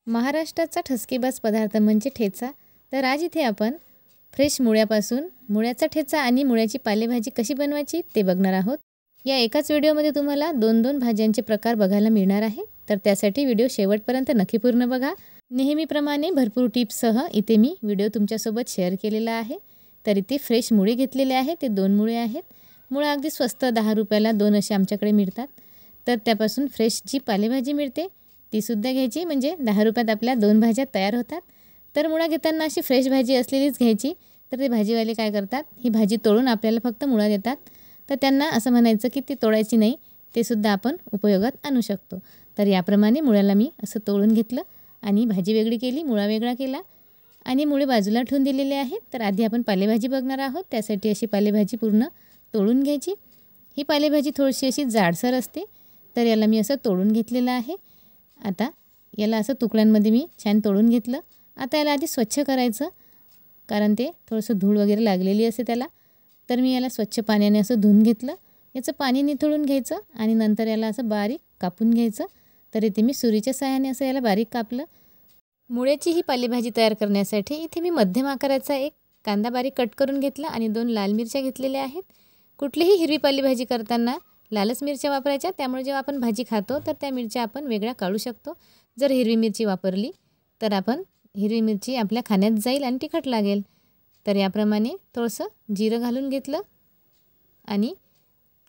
महाराष्ट्राचा ठसकेबाज पदार्थ म्हणजे ठेचा। तर आज इथे आपण फ्रेश मुळ्यापासून मुळ्याचा ठेचा आणि मुळ्याची पालेभाजी कशी बनवायची ते बघणार आहोत। या एकाच व्हिडिओमध्ये तुम्हाला दोन भाज्यांचे प्रकार बघायला मिळणार आहे। तर त्यासाठी व्हिडिओ शेवटपर्यंत नक्की पूर्ण बघा। नेहमीप्रमाणे भरपूर टिप्ससह इथे मी व्हिडिओ तुमच्यासोबत शेअर केलेला आहे। तर इथे फ्रेश मुळे घेतलेले आहे, ते 2 मुळे आहेत। मुळे अगदी स्वस्त 10 रुपयाला 2 असे आमच्याकडे मिळतात। तर त्यापासून फ्रेश जी पालेभाजी मिळते ती सुद्धा घ्यायची, म्हणजे 10 रुपयात आपल्या 2 भाज्या तयार होतात। तर मुळा घेताना अशी फ्रेश भाजी असलेलीच घ्यायची। तर ते भाजीवाले काय करतात, ही भाजी तोडून आपल्याला फक्त मुळा देतात। तर त्यांना असं म्हणायचं की ती तोडायची नाही, ते सुद्धा आपण उपयोगात आणू शकतो। तर याप्रमाणे मुळ्याला मी असं तोडून घेतलं आणि भाजी वेगळी केली, मुळा वेगळा केला आणि मुळे बाजूला ठेवून दिलेले आहेत। तर आधी आपण पालेभाजी बघणार आहोत। त्यासाठी अशी पालेभाजी पूर्ण तोडून घ्यायची। ही पालेभाजी थोडीशी अशी जाडसर असते, तर याला मी असं तोडून घेतलेलं आहे। आता याला असं तुकड्यांमध्ये मी छान तोडून घेतलं। आता याला आधी स्वच्छ करायचं, कारण ते थोडंसं धूळ वगैरे लागलेली असते त्याला। तर मी याला स्वच्छ पाण्याने असं धुवून घेतलं। याचं पाणी निथळून घ्यायचं आणि नंतर याला असं बारीक कापून घ्यायचं। तर इथे मी सुरीच्या सहाय्याने असं याला बारीक कापलं। मुळ्याची ही पालेभाजी तयार करण्यासाठी इथे मी मध्यम आकाराचा एक कांदा बारीक कट करून घेतला आणि 2 लाल मिरच्या घेतलेल्या आहेत। कुठलीही हिरवी पालेभाजी करताना लालच मिरच्या वापरायच्या, त्यामुळे जेव्हा आपण भाजी खातो तर त्या मिरच्या आपण वेगळ्या काढू शकतो। जर हिरवी मिरची वापरली तर आपण हिरवी मिरची आपल्या खाण्यात जाईल आणि तिखट लागेल। तर याप्रमाणे थोडंसं जिरं घालून घेतलं आणि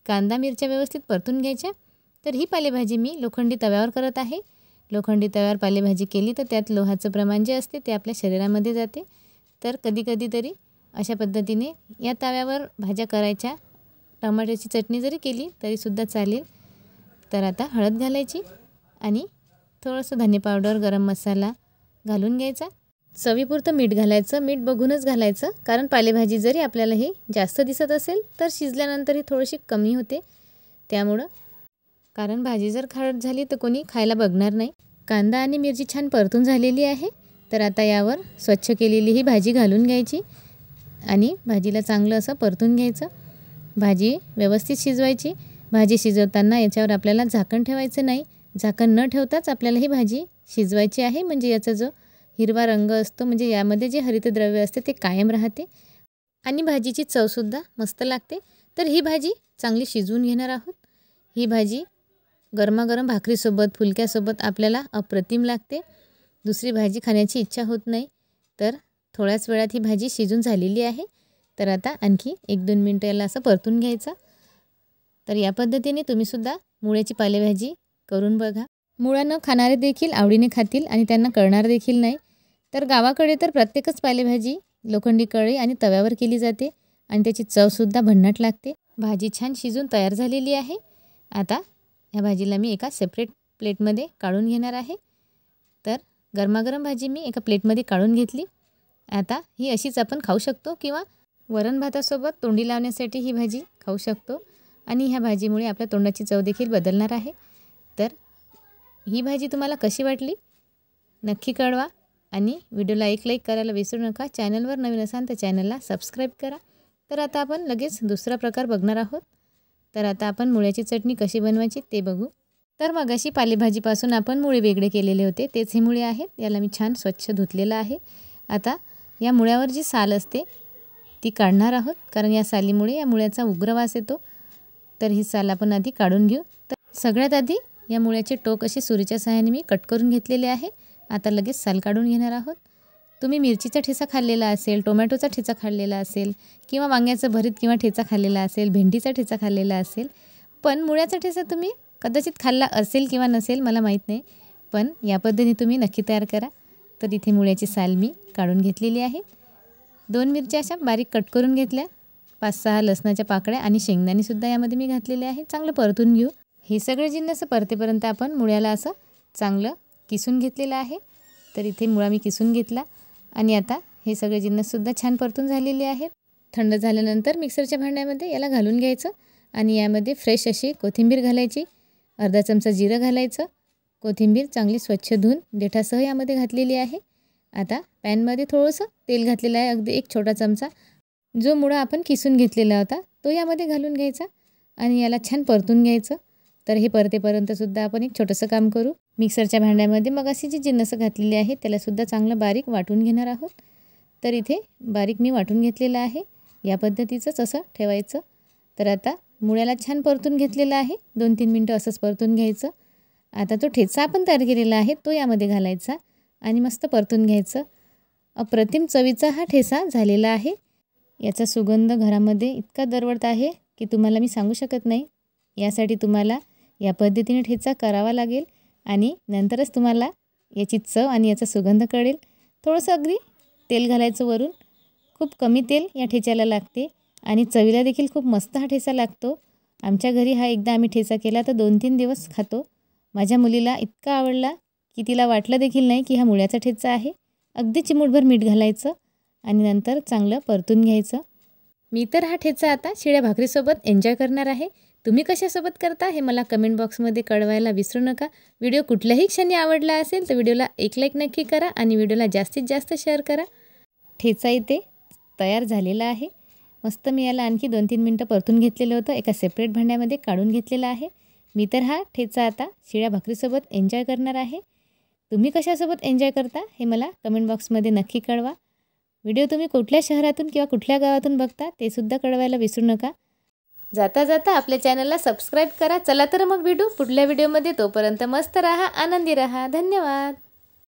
कांदा मिरच्या व्यवस्थित परतून घ्यायच्या। तर ही पालेभाजी मी लोखंडी तव्यावर करत आहे। लोखंडी तव्यावर पालेभाजी केली तर त्यात लोहाचं प्रमाण जे असते ते आपल्या शरीरामध्ये जाते। तर कधी तरी अशा पद्धतीने या तव्यावर भाज्या करायच्या। टमाट्याची चटणी जरी केली तरीसुद्धा चालेल। तर आता हळद घालायची आणि थोडंसं धने पावडर, गरम मसाला घालून घ्यायचा। चवीपुरतं मीठ घालायचं, मीठ बघूनच घालायचं, कारण पालेभाजी जरी आपल्याला ही जास्त दिसत असेल तर शिजल्यानंतर ही थोडीशी कमी होते त्यामुळं, कारण भाजी जर खारट झाली तर कोणी खायला बघणार नाही। कांदा आणि मिरची छान परतून झालेली आहे। तर आता यावर स्वच्छ केलेली ही भाजी घालून घ्यायची आणि भाजीला चांगलं असं परतून घ्यायचं। भाजी व्यवस्थित शिजवायची। भाजी शिजवताना याच्यावर आपल्याला झाकण ठेवायचं नाही। झाकण न ठेवताच आपल्याला ही भाजी शिजवायची आहे, म्हणजे याचा जो हिरवा रंग असतो, म्हणजे यामध्ये जे हरितद्रव्य असते ते कायम राहते आणि भाजीची चवसुद्धा मस्त लागते। तर ही भाजी चांगली शिजवून घेणार आहोत। ही भाजी गरमागरम भाकरीसोबत, फुलक्यासोबत आपल्याला अप्रतिम लागते। दुसरी भाजी खाण्याची इच्छा होत नाही। तर थोड्याच वेळात ही भाजी शिजून झालेली आहे। तर आता आणखी 1-2 मिनटं याला असं परतून घ्यायचं। तर या पद्धतीने तुम्हीसुद्धा मुळ्याची पालेभाजी करून बघा। मुळा न खाणारे देखील आवडीने खातील आणि त्यांना कळणार देखील नाही। तर गावाकडे तर प्रत्येकच पालेभाजी लोखंडी कढई आणि तव्यावर केली जाते आणि त्याची चवसुद्धा भन्नाट लागते। भाजी छान शिजून तयार झालेली आहे। आता ह्या भाजीला मी एका सेपरेट प्लेटमध्ये काढून घेणार आहे। तर गरमागरम भाजी मी एका प्लेटमध्ये काढून घेतली। आता ही अशीच आपण खाऊ शकतो किंवा वरण भातासोबत तोंडी लावण्यासाठी ही भाजी खाऊ शकतो आणि ह्या भाजीमुळे आपल्या तोंडाची चव देखील बदलणार आहे। तर ही भाजी तुम्हाला कशी वाटली नक्की कळवा आणि व्हिडिओला एक लाईक करायला विसरू नका। चॅनलवर नवीन असाल तर चॅनलला सबस्क्राईब करा। तर आता आपण लगेच दुसरा प्रकार बघणार आहोत। तर आता आपण मुळ्याची चटणी कशी बनवायची ते बघू। तर मगाशी पालेभाजीपासून आपण मुळे वेगळे केलेले होते, तेच हे मुळे आहेत। याला मी छान स्वच्छ धुतलेलं आहे। आता या मुळ्यावर जी साल असते ती काढणार आहोत, कारण या सालीमुळे या मुळ्याचा उग्र वास येतो। तर ही साल आपण आधी काढून घेऊ। तर सगळ्यात आधी या मुळ्याचे टोक असे सुरीच्या सहाय्याने मी कट करून घेतलेले आहे। आता लगेच साल काढून घेणार आहोत। तुम्ही मिरचीचा ठेचा खाल्लेला असेल, टोमॅटोचा ठेचा खाल्लेला असेल किंवा वांग्याचं भरीत किंवा ठेचा खाल्लेला असेल, भेंडीचा ठेचा खाल्लेला असेल, पण मुळ्याचा ठेचा तुम्ही कदाचित खाल्ला असेल किंवा नसेल, मला माहीत नाही, पण या पद्धतीने तुम्ही नक्की तयार करा। तर इथे मुळ्याची साल मी काढून घेतलेली आहे। 2 मिरच्या अशा बारीक कट करून घेतल्या, 5-6 लसणाच्या पाकळ्या आणि शेंगदाणेसुद्धा यामध्ये मी घातलेले आहे। चांगलं परतून घेऊ। हे सगळे जिन्नस परतेपर्यंत आपण मुळ्याला असं चांगलं किसून घेतलेलं आहे। तर इथे मुळा मी किसून घेतला आणि आता हे सगळे जिन्नससुद्धा छान परतून झालेले आहेत। थंड झाल्यानंतर मिक्सरच्या भांड्यामध्ये याला घालून घ्यायचं आणि यामध्ये फ्रेश अशी कोथिंबीर घालायची, अर्धा चमचा जिरं घालायचं। कोथिंबीर चांगली स्वच्छ धुवून देठासह यामध्ये घातलेली आहे। आता पॅनमध्ये थोडंसं तेल घातलेलं आहे, अगदी 1 छोटा चमचा। जो मुळा आपण किसून घेतलेला होता तो यामध्ये घालून घ्यायचा आणि याला छान परतून घ्यायचं। तर हे परतेपर्यंतसुद्धा आपण एक छोटंसं काम करू. मिक्सरच्या भांड्यामध्ये मग अशी जी जिन्नस घातलेली आहे त्यालासुद्धा चांगलं बारीक वाटून घेणार आहोत. तर इथे बारीक मी वाटून घेतलेलं आहे. या पद्धतीचंच असं ठेवायचं. तर आता मुळ्याला छान परतून घेतलेलं आहे. 2-3 मिनटं असंच परतून घ्यायचं. आता तो ठेचा आपण तयार केलेला आहे तो यामध्ये घालायचा आणि मस्त परतून घ्यायचं. अप्रतिम चवीचा हा ठेचा झालेला आहे. याचा सुगंध घरामध्ये इतका दरवळत आहे की तुम्हाला मी सांगू शकत नाही. यासाठी तुम्हाला या पद्धतीने ठेचा करावा लागेल आणि नंतरच तुम्हाला याची चव आणि याचा सुगंध कळेल. थोडंसं अगदी तेल घालायचं वरून. खूप कमी तेल या ठेच्याला लागते आणि चवीला देखील खूप मस्त हा ठेचा लागतो. आमच्या घरी हा एकदा आम्ही ठेचा केला तर 2-3 दिवस खातो. माझ्या मुलीला इतका आवडला की तिला वाटलं देखील नाही की हा मुळ्याचा ठेचा आहे. अगदी चिमूटभर मीठ घालायचं आणि नंतर चांगलं परतून घ्यायचं. मी तर हा ठेचा आता शिळ्या भाकरीसोबत एन्जॉय करणार आहे. तुम्ही कशासोबत करता हे मला कमेंट बॉक्समध्ये कळवायला विसरू नका. व्हिडिओ कुठल्याही क्षणी आवडला असेल तर व्हिडिओला एक लाईक नक्की करा आणि व्हिडिओला जास्तीत जास्त शेअर करा. ठेचा इथे तयार झालेला आहे. मस्त मी याला आणखी 2-3 मिनटं परतून घेतलेलं होतं. एका सेपरेट भांड्यामध्ये काढून घेतलेला आहे. मी तर हा ठेचा आता शिळ्या भाकरीसोबत एन्जॉय करणार आहे. तुम्ही कशासोबत एन्जॉय करता हे मला कमेंट बॉक्समध्ये नक्की कळवा. व्हिडिओ तुम्ही कुठल्या शहरातून किंवा कुठल्या गावातून बघता ते सुद्धा कळवायला विसरू नका. जाता जाता आपल्या चॅनलला सबस्क्राईब करा. चला तर मग भेटू पुढल्या व्हिडिओमध्ये. तोपर्यंत मस्त राहा, आनंदी राहा. धन्यवाद.